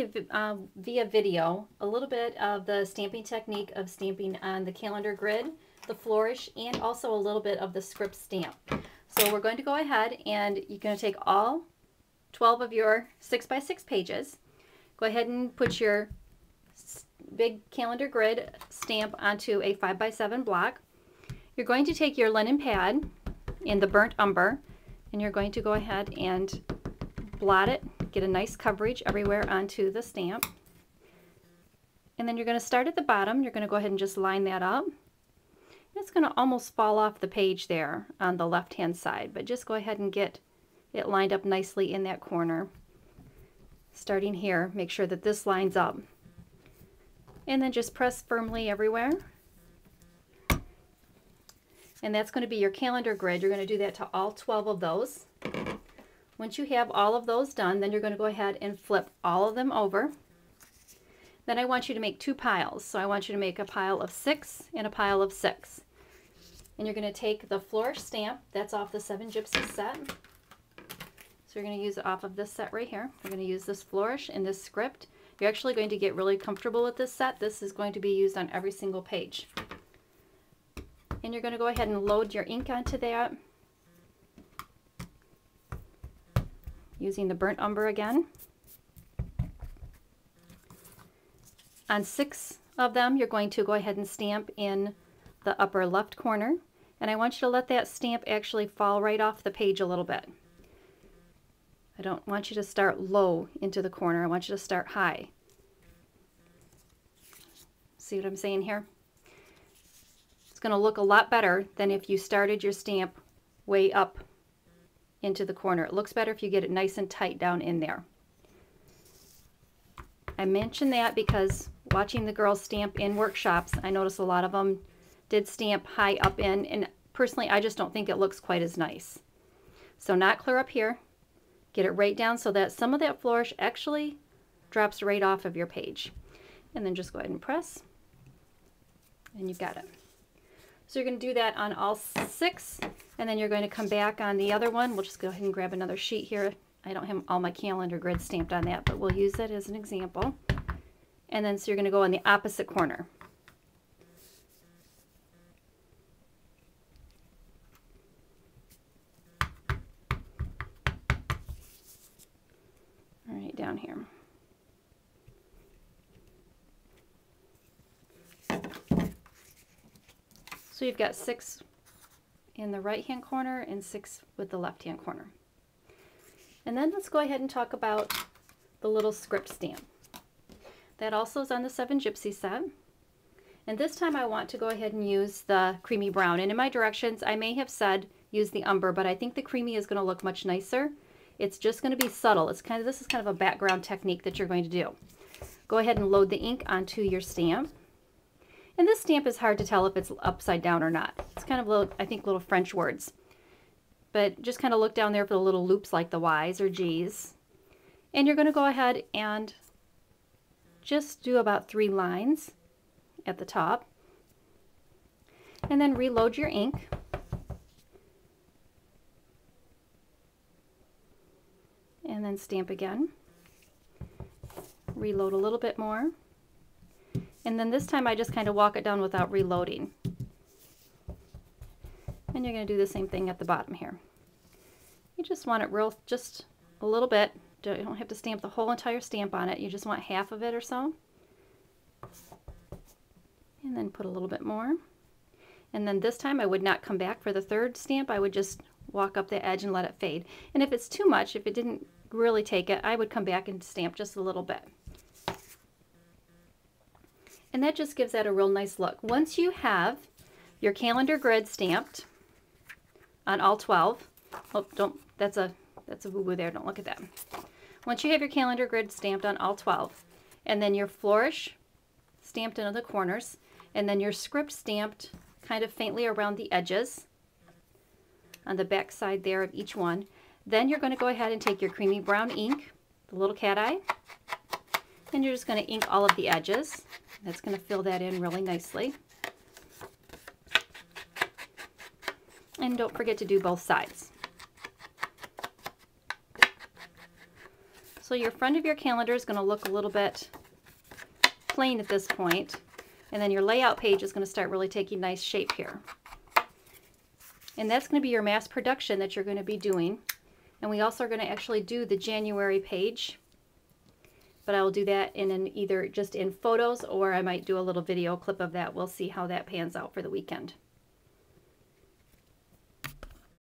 you via video a little bit of the stamping technique of stamping on the calendar grid, the flourish, and also a little bit of the script stamp. So we're going to go ahead and you're going to take all 12 of your 6x6 pages. Go ahead and put your big calendar grid stamp onto a 5x7 block. You're going to take your linen pad in the burnt umber and you're going to go ahead and blot it, get a nice coverage everywhere onto the stamp. And then you're going to start at the bottom. You're going to go ahead and just line that up. It's going to almost fall off the page there on the left hand side, but just go ahead and get it lined up nicely in that corner. Starting here, make sure that this lines up. And then just press firmly everywhere. And that's going to be your calendar grid. You're going to do that to all 12 of those. Once you have all of those done, then you're going to go ahead and flip all of them over. Then I want you to make 2 piles. So I want you to make a pile of 6 and a pile of 6. And you're going to take the flourish stamp, that's off the 7 Gypsy set. So you're going to use it off of this set right here. We're going to use this flourish and this script. You're actually going to get really comfortable with this set. This is going to be used on every single page. And you're going to go ahead and load your ink onto that. Using the burnt umber again. On 6 of them, you're going to go ahead and stamp in the upper left corner. And I want you to let that stamp actually fall right off the page a little bit. I don't want you to start low into the corner. I want you to start high. See what I'm saying here? It's going to look a lot better than if you started your stamp way up into the corner. It looks better if you get it nice and tight down in there. I mention that because watching the girls stamp in workshops, I notice a lot of them did stamp high up in, and personally I just don't think it looks quite as nice. So not clear up here, get it right down so that some of that flourish actually drops right off of your page. And then just go ahead and press, and you've got it. So you're going to do that on all 6, and then you're going to come back on the other one. We'll just go ahead and grab another sheet here. I don't have all my calendar grids stamped on that, but we'll use it as an example. And then so you're going to go in the opposite corner. All right, down here. So you've got 6 in the right hand corner and 6 with the left hand corner. And then let's go ahead and talk about the little script stamp. That also is on the 7 Gypsy set. And this time I want to go ahead and use the creamy brown. And in my directions I may have said use the umber, but I think the creamy is going to look much nicer. It's just going to be subtle. This is kind of a background technique that you're going to do. Go ahead and load the ink onto your stamp. And this stamp is hard to tell if it's upside down or not. It's kind of little, I think, little French words. But just kind of look down there for the little loops like the Y's or G's. And you're going to go ahead and just do about 3 lines at the top. And then reload your ink. And then stamp again. Reload a little bit more. And then this time I just kind of walk it down without reloading. And you're going to do the same thing at the bottom here. You just want it real, just a little bit. You don't have to stamp the whole entire stamp on it. You just want half of it or so. And then put a little bit more. And then this time I would not come back for the 3rd stamp. I would just walk up the edge and let it fade. And if it's too much, if it didn't really take it, I would come back and stamp just a little bit. And that just gives that a real nice look. Once you have your calendar grid stamped on all 12, oh, that's a boo-boo there, don't look at that. Once you have your calendar grid stamped on all 12, and then your flourish stamped into the corners, and then your script stamped kind of faintly around the edges on the back side there of each one, then you're going to go ahead and take your creamy brown ink, the little cat eye, and you're just going to ink all of the edges. That's going to fill that in really nicely. And don't forget to do both sides. So your front of your calendar is going to look a little bit plain at this point, and then your layout page is going to start really taking nice shape here. And that's going to be your mass production that you're going to be doing. And we also are going to actually do the January page, but I will do that in either just in photos, or I might do a little video clip of that. We'll see how that pans out for the weekend.